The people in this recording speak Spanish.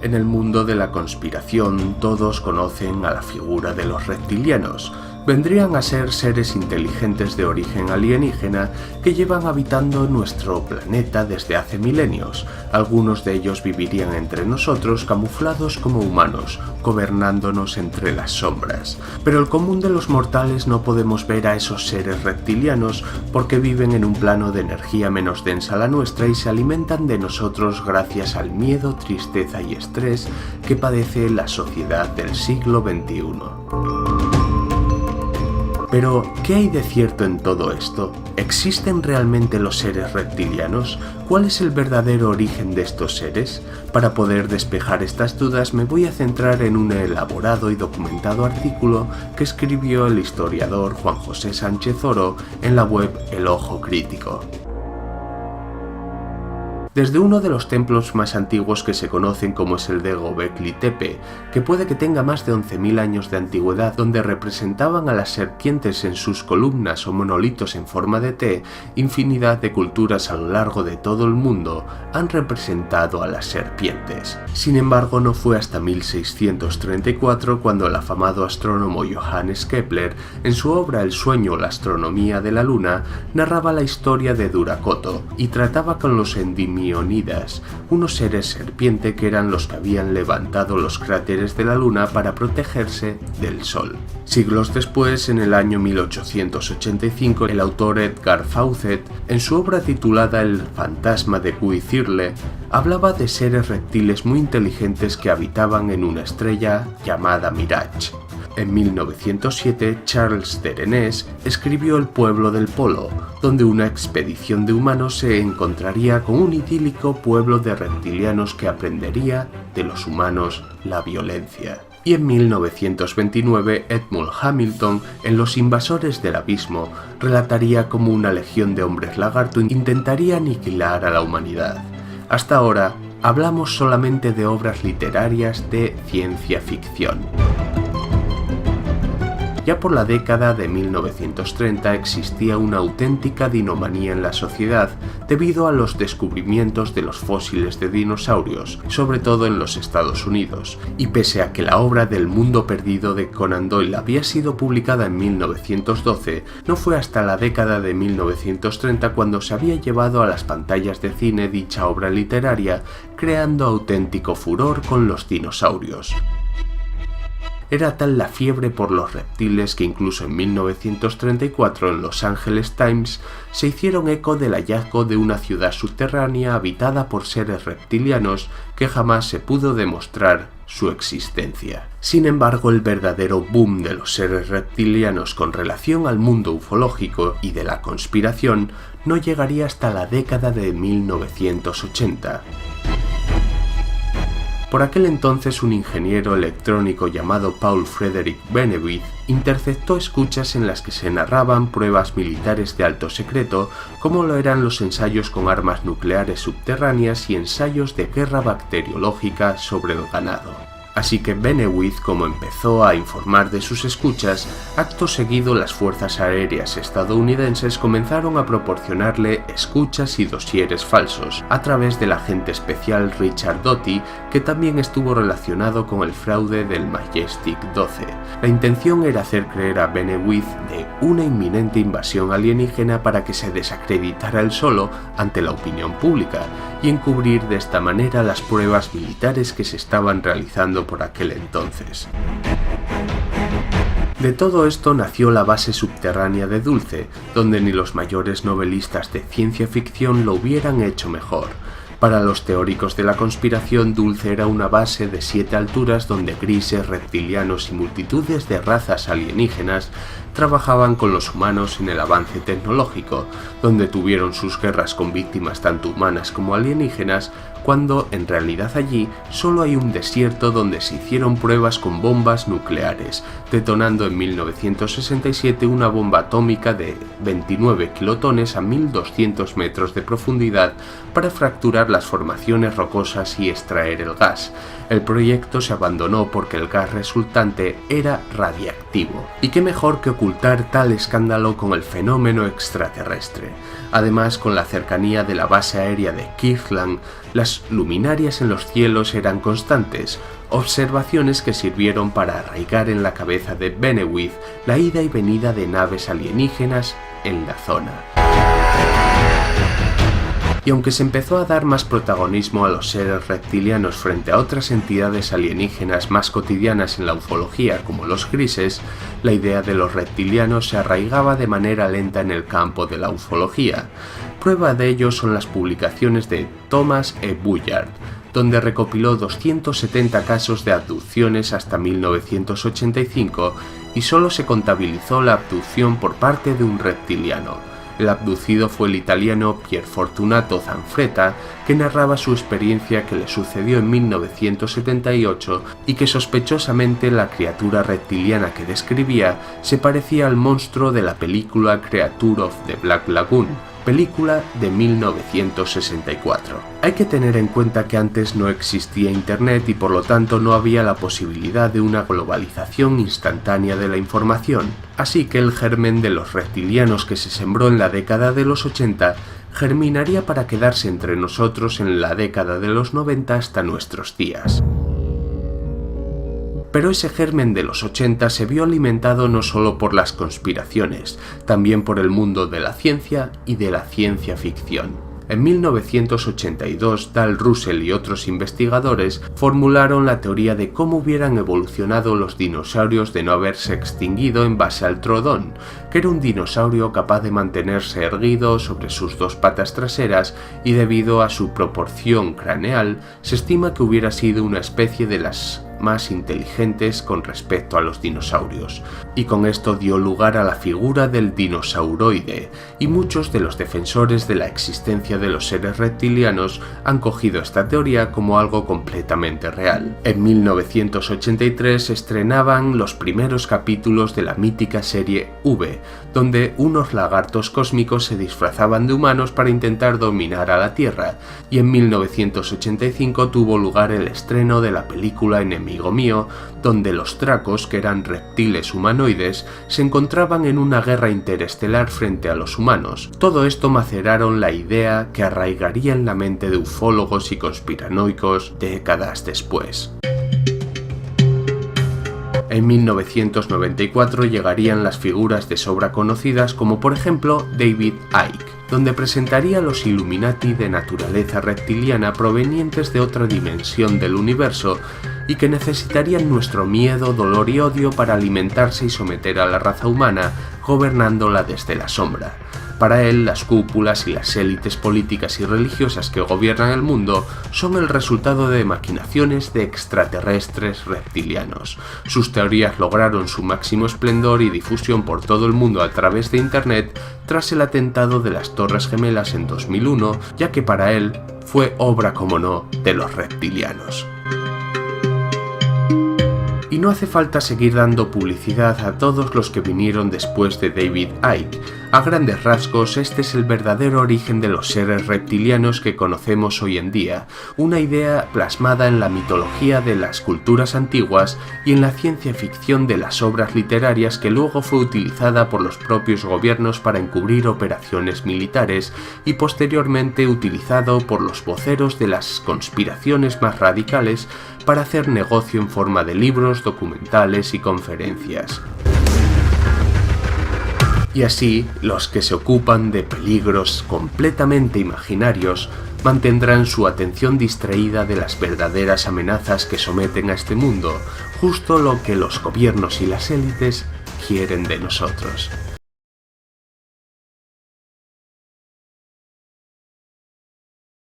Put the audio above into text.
En el mundo de la conspiración todos conocen a la figura de los reptilianos. Vendrían a ser seres inteligentes de origen alienígena que llevan habitando nuestro planeta desde hace milenios. Algunos de ellos vivirían entre nosotros camuflados como humanos, gobernándonos entre las sombras. Pero el común de los mortales no podemos ver a esos seres reptilianos porque viven en un plano de energía menos densa a la nuestra y se alimentan de nosotros gracias al miedo, tristeza y estrés que padece la sociedad del siglo XXI. Pero, ¿qué hay de cierto en todo esto? ¿Existen realmente los seres reptilianos? ¿Cuál es el verdadero origen de estos seres? Para poder despejar estas dudas me voy a centrar en un elaborado y documentado artículo que escribió el historiador Juan José Sánchez Oro en la web El Ojo Crítico. Desde uno de los templos más antiguos que se conocen como es el de Göbekli Tepe, que puede que tenga más de 11.000 años de antigüedad, donde representaban a las serpientes en sus columnas o monolitos en forma de T, infinidad de culturas a lo largo de todo el mundo han representado a las serpientes. Sin embargo, no fue hasta 1634 cuando el afamado astrónomo Johannes Kepler, en su obra El sueño o la astronomía de la luna, narraba la historia de Duracoto y trataba con los endimionidas, unos seres serpiente que eran los que habían levantado los cráteres de la luna para protegerse del sol. Siglos después, en el año 1885, el autor Edgar Fawcett, en su obra titulada El fantasma de Guy-Cirle, hablaba de seres reptiles muy inteligentes que habitaban en una estrella llamada Mirage. En 1907, Charles Derenez escribió El pueblo del Polo, donde una expedición de humanos se encontraría con un idílico pueblo de reptilianos que aprendería de los humanos la violencia. Y en 1929, Edmund Hamilton, en Los invasores del abismo, relataría cómo una legión de hombres lagarto intentaría aniquilar a la humanidad. Hasta ahora, hablamos solamente de obras literarias de ciencia ficción. Ya por la década de 1930 existía una auténtica dinomanía en la sociedad debido a los descubrimientos de los fósiles de dinosaurios, sobre todo en los Estados Unidos, y pese a que la obra del Mundo perdido de Conan Doyle había sido publicada en 1912, no fue hasta la década de 1930 cuando se había llevado a las pantallas de cine dicha obra literaria, creando auténtico furor con los dinosaurios. Era tal la fiebre por los reptiles que incluso en 1934 en Los Angeles Times se hicieron eco del hallazgo de una ciudad subterránea habitada por seres reptilianos que jamás se pudo demostrar su existencia. Sin embargo, el verdadero boom de los seres reptilianos con relación al mundo ufológico y de la conspiración no llegaría hasta la década de 1980. Por aquel entonces un ingeniero electrónico llamado Paul Frederick Benewith interceptó escuchas en las que se narraban pruebas militares de alto secreto, como lo eran los ensayos con armas nucleares subterráneas y ensayos de guerra bacteriológica sobre el ganado. Así que Benewith, como empezó a informar de sus escuchas, acto seguido las fuerzas aéreas estadounidenses comenzaron a proporcionarle escuchas y dosieres falsos, a través del agente especial Richard Doty, que también estuvo relacionado con el fraude del Majestic 12. La intención era hacer creer a Benewith de una inminente invasión alienígena para que se desacreditara él solo ante la opinión pública, y encubrir de esta manera las pruebas militares que se estaban realizando por aquel entonces. De todo esto nació la base subterránea de Dulce, donde ni los mayores novelistas de ciencia ficción lo hubieran hecho mejor. Para los teóricos de la conspiración, Dulce era una base de 7 alturas donde grises, reptilianos y multitudes de razas alienígenas trabajaban con los humanos en el avance tecnológico, donde tuvieron sus guerras con víctimas tanto humanas como alienígenas, cuando en realidad allí solo hay un desierto donde se hicieron pruebas con bombas nucleares, detonando en 1967 una bomba atómica de 29 kilotones a 1200 metros de profundidad para fracturar las formaciones rocosas y extraer el gas. El proyecto se abandonó porque el gas resultante era radiactivo. Y qué mejor que ocultar tal escándalo con el fenómeno extraterrestre. Además, con la cercanía de la base aérea de Kirtland, las luminarias en los cielos eran constantes, observaciones que sirvieron para arraigar en la cabeza de Benewith la ida y venida de naves alienígenas en la zona. Y aunque se empezó a dar más protagonismo a los seres reptilianos frente a otras entidades alienígenas más cotidianas en la ufología como los grises, la idea de los reptilianos se arraigaba de manera lenta en el campo de la ufología. Prueba de ello son las publicaciones de Thomas E. Bullard, donde recopiló 270 casos de abducciones hasta 1985 y solo se contabilizó la abducción por parte de un reptiliano. El abducido fue el italiano Pier Fortunato Zanfretta, que narraba su experiencia que le sucedió en 1978 y que sospechosamente la criatura reptiliana que describía se parecía al monstruo de la película Creature of the Black Lagoon, película de 1964. Hay que tener en cuenta que antes no existía internet y por lo tanto no había la posibilidad de una globalización instantánea de la información, así que el germen de los reptilianos que se sembró en la década de los 80 germinaría para quedarse entre nosotros en la década de los 90 hasta nuestros días. Pero ese germen de los 80 se vio alimentado no solo por las conspiraciones, también por el mundo de la ciencia y de la ciencia ficción. En 1982, Dal Russell y otros investigadores formularon la teoría de cómo hubieran evolucionado los dinosaurios de no haberse extinguido en base al Troodon, que era un dinosaurio capaz de mantenerse erguido sobre sus dos patas traseras y debido a su proporción craneal, se estima que hubiera sido una especie de las más inteligentes con respecto a los dinosaurios, y con esto dio lugar a la figura del dinosauroide, y muchos de los defensores de la existencia de los seres reptilianos han cogido esta teoría como algo completamente real. En 1983 se estrenaban los primeros capítulos de la mítica serie V, donde unos lagartos cósmicos se disfrazaban de humanos para intentar dominar a la Tierra, y en 1985 tuvo lugar el estreno de la película Enemigo Mío, donde los Dracos, que eran reptiles humanoides, se encontraban en una guerra interestelar frente a los humanos. Todo esto maceraron la idea que arraigaría en la mente de ufólogos y conspiranoicos décadas después. En 1994 llegarían las figuras de sobra conocidas como por ejemplo David Icke, donde presentaría los Illuminati de naturaleza reptiliana provenientes de otra dimensión del universo y que necesitarían nuestro miedo, dolor y odio para alimentarse y someter a la raza humana, gobernándola desde la sombra. Para él, las cúpulas y las élites políticas y religiosas que gobiernan el mundo son el resultado de maquinaciones de extraterrestres reptilianos. Sus teorías lograron su máximo esplendor y difusión por todo el mundo a través de Internet tras el atentado de las Torres Gemelas en 2001, ya que para él fue obra, como no, de los reptilianos. Y no hace falta seguir dando publicidad a todos los que vinieron después de David Icke. A grandes rasgos, este es el verdadero origen de los seres reptilianos que conocemos hoy en día, una idea plasmada en la mitología de las culturas antiguas y en la ciencia ficción de las obras literarias que luego fue utilizada por los propios gobiernos para encubrir operaciones militares y posteriormente utilizado por los voceros de las conspiraciones más radicales para hacer negocio en forma de libros, documentales y conferencias. Y así, los que se ocupan de peligros completamente imaginarios mantendrán su atención distraída de las verdaderas amenazas que someten a este mundo, justo lo que los gobiernos y las élites quieren de nosotros.